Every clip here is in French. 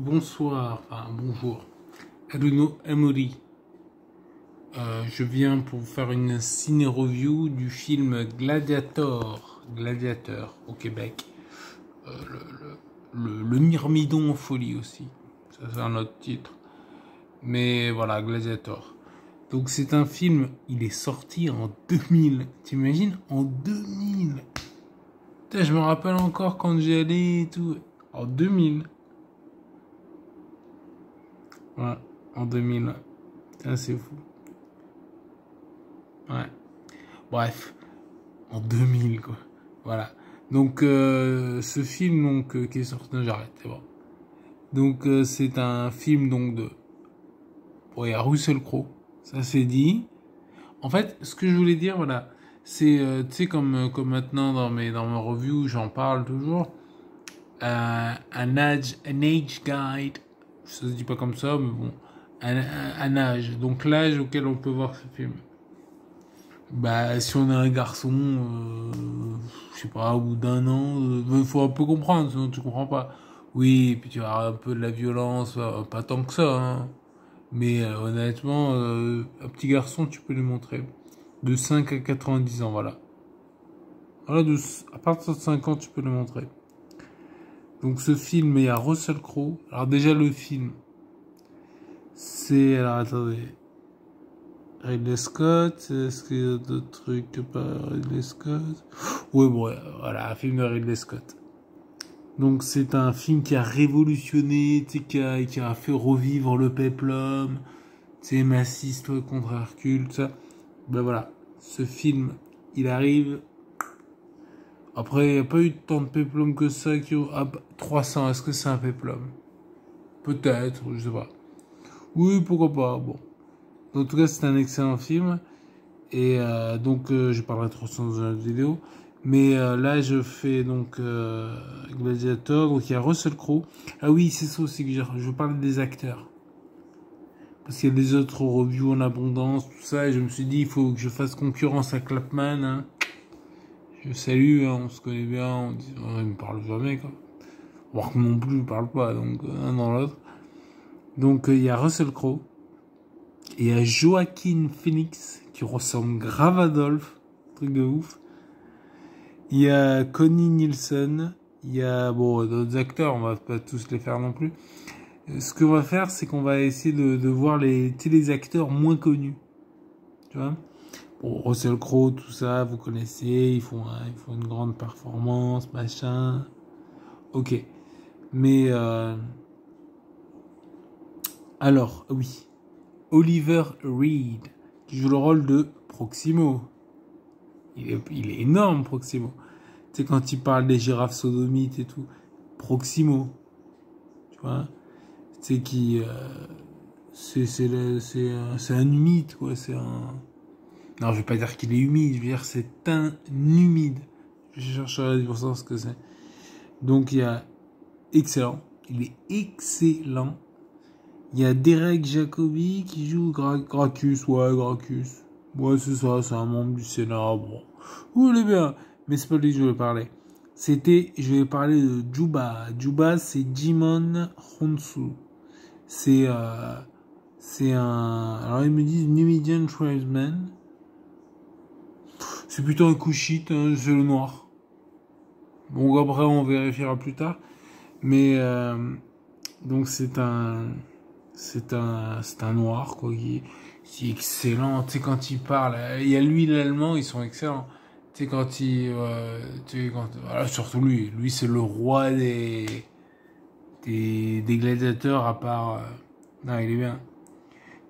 Bonsoir, enfin bonjour. Aruno Amori. Je viens pour vous faire une ciné-review du film Gladiator. Gladiateur au Québec. Euh, le Myrmidon en folie aussi. Ça c'est un autre titre. Mais voilà, Gladiator. Donc c'est un film, il est sorti en 2000. T'imagines? En 2000. Putain, je me rappelle encore quand j'y allais et tout. En 2000. Ouais, en 2000. Putain, c'est fou. Ouais. Bref, en 2000 quoi. Voilà. Donc ce film qui est sorti, non, j'arrête, c'est bon. Donc c'est un film donc de, bon, il y a Russell Crowe, ça c'est dit. En fait, ce que je voulais dire, voilà, c'est tu sais comme maintenant dans mes reviews, j'en parle toujours. Un age guide, ça se dit pas comme ça, mais bon, un âge. Donc l'âge auquel on peut voir ce film. Bah, si on a un garçon, je sais pas, au bout d'un an, faut un peu comprendre, sinon tu comprends pas. Oui, puis tu as un peu de la violence, pas tant que ça, hein. Mais honnêtement, un petit garçon, tu peux lui montrer. De 5 à 90 ans, voilà. Voilà, à partir de 5 ans, tu peux le montrer. Donc ce film, il y a Russell Crowe. Alors déjà, le film, c'est... Alors attendez... Ridley Scott, est-ce qu'il y a d'autres trucs que pas Ridley Scott? Oui, bon, voilà, un film de Ridley Scott. Donc c'est un film qui a révolutionné, qui a fait revivre le péplum, tu sais, Massiste contre Hercule, tout ça. Ben voilà, ce film, il arrive. Après, il n'y a pas eu tant de péplum que ça. 300, est-ce que c'est un péplum? Peut-être, je sais pas. Oui, pourquoi pas, bon. En tout cas, c'est un excellent film. Et donc, je parlerai de 300 dans la vidéo. Mais là, je fais donc Gladiator. Donc, il y a Russell Crowe. Ah oui, c'est ça aussi que je parle des acteurs. Parce qu'il y a des autres reviews en abondance, tout ça. Et je me suis dit, il faut que je fasse concurrence à Clapman. Hein. Je salue, hein, on se connaît bien. On dit, oh, il me parle jamais, quoi. Voire que non plus, il me parle pas. Donc, un dans l'autre. Donc, il y a Russell Crowe. Et il y a Joaquin Phoenix qui ressemble grave à Adolphe. Truc de ouf. Il y a Connie Nielsen. Il y a, bon, d'autres acteurs, on va pas tous les faire non plus. Ce qu'on va faire, c'est qu'on va essayer de voir les acteurs moins connus. Tu vois? Bon, Russell Crowe, tout ça, vous connaissez, ils font une grande performance, machin. Ok. Mais, alors, oui. Oliver Reed, qui joue le rôle de Proximo. Il est énorme, Proximo. Tu sais, quand il parle des girafes sodomites et tout. Proximo. Tu vois? Tu sais, c'est un humide, quoi. C'est un... Non, je vais pas dire qu'il est humide, je veux dire c'est un humide. Je chercherai pour savoir ce que c'est. Donc, il y a excellent. Il est excellent. Il y a Derek Jacobi qui joue Gracchus. Ouais, Gracchus. Ouais, c'est ça, c'est un membre du Sénat. Bon. Oui, il est bien. Mais c'est pas lui que je voulais parler. Je vais parler de Juba. Juba, c'est Jimon Hounsou. C'est un, alors ils me disent Numidian Tribesman. C'est plutôt un Kushite, hein, c'est le noir. Bon, après, on vérifiera plus tard. Mais, donc c'est un noir, quoi, qui est excellent. Tu sais, quand il parle, il y a lui, l'allemand, ils sont excellents. Tu sais, voilà, surtout lui. Lui, c'est le roi des gladiateurs, à part, non, il est bien.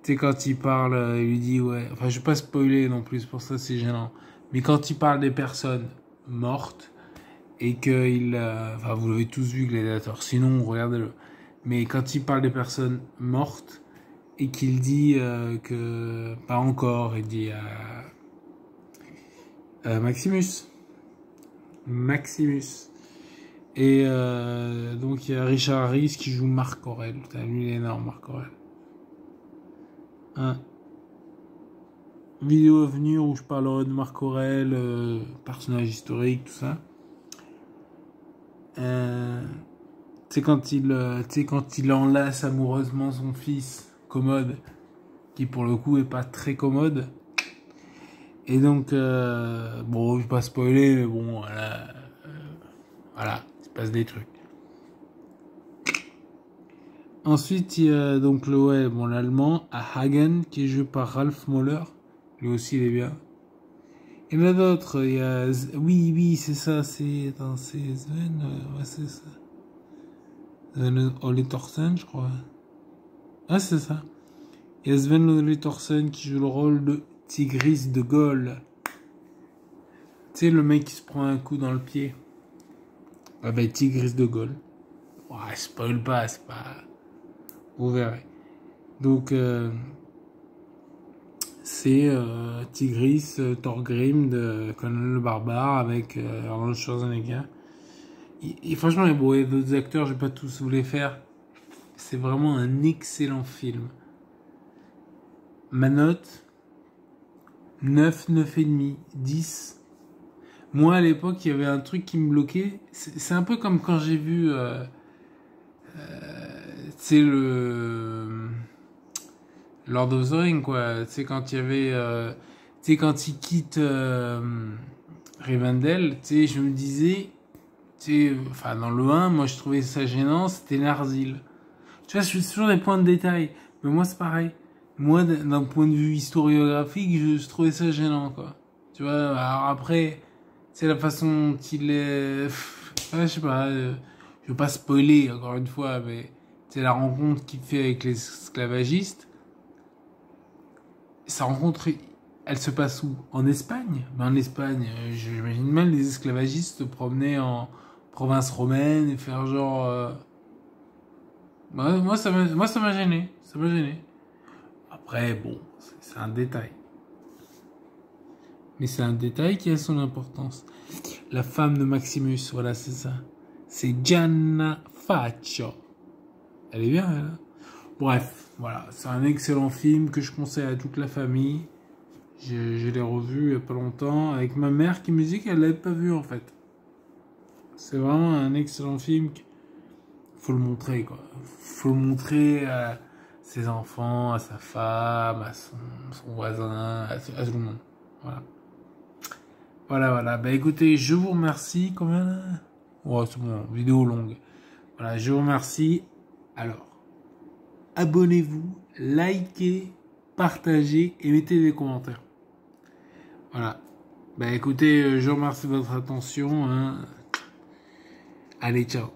Tu sais, quand il parle, il lui dit, ouais, enfin, je vais pas spoiler non plus, pour ça, c'est gênant. Mais quand il parle des personnes mortes, et qu'il, enfin, vous l'avez tous vu, Gladiator, sinon, regardez-le. Mais quand il parle des personnes mortes, et qu'il dit que pas encore, il dit Maximus. Maximus. Et donc il y a Richard Harris qui joue Marc Aurel. Putain, lui il est énorme, Marc Aurel. Hein. Vidéo à venir où je parlerai de Marc Aurel, personnage historique, tout ça. tu sais, quand il enlace amoureusement son fils, Commode, qui pour le coup est pas très commode. Et donc, bon, je vais pas spoiler, mais bon, voilà, il se passe des trucs. Ensuite, il y a donc l'allemand, à Hagen, qui est joué par Ralph Möller. Lui aussi, il est bien. Il y en a d'autres, il y a... Oui, c'est ça, c'est Sven, ouais, c'est ça. Sven Ole Thorsen, je crois. Ah, c'est ça. Il y a Sven Ole Thorsen qui joue le rôle de Tigris de Gaulle. Tu sais, le mec qui se prend un coup dans le pied. Ah ben, Tigris de Gaulle. Ouais, spoil pas, c'est pas... Vous verrez. Donc, c'est Tigris, Thorgrim de Conan le Barbare avec Arnold Schwarzenegger. Et franchement, bon, il y a d'autres acteurs, je vais pas tous vous les faire. C'est vraiment un excellent film. Ma note, 9, 9,5, 10. Moi, à l'époque, il y avait un truc qui me bloquait. C'est un peu comme quand j'ai vu... c'est le... Lord of the Rings, quoi. Tu sais, quand il y avait... tu sais, quand il quitte Rivendell, tu sais, je me disais... Tu sais, enfin, dans le 1, moi, je trouvais ça gênant, c'était Narsil. Tu vois, je suis toujours des points de détail. Mais moi, c'est pareil. Moi, d'un point de vue historiographique, je trouvais ça gênant, quoi. Tu vois, alors après, c'est la façon dont il est... Ouais, je sais pas, je veux pas spoiler, encore une fois, mais c'est la rencontre qu'il fait avec les esclavagistes. Sa rencontre, elle se passe où? En Espagne? Ben, en Espagne, j'imagine mal les esclavagistes se promener en province romaine et faire genre... Moi, ça m'a gêné. Ça m'a gêné. Après, bon, c'est un détail. Mais c'est un détail qui a son importance. La femme de Maximus, voilà, c'est ça. C'est Gianna Faccio. Elle est bien, elle. Hein. Bref, voilà. C'est un excellent film que je conseille à toute la famille. Je l'ai revu il y a pas longtemps avec ma mère qui me dit qu'elle l'avait pas vu, en fait. C'est vraiment un excellent film. Faut le montrer, quoi. Faut le montrer à ses enfants, à sa femme, à son voisin, à tout le monde. Voilà. Voilà. Bah écoutez, je vous remercie. Combien là? Oh, c'est bon, vidéo longue. Voilà, je vous remercie. Alors, abonnez-vous, likez, partagez et mettez des commentaires. Voilà. Bah écoutez, je vous remercie de votre attention. Hein. Allez, ciao.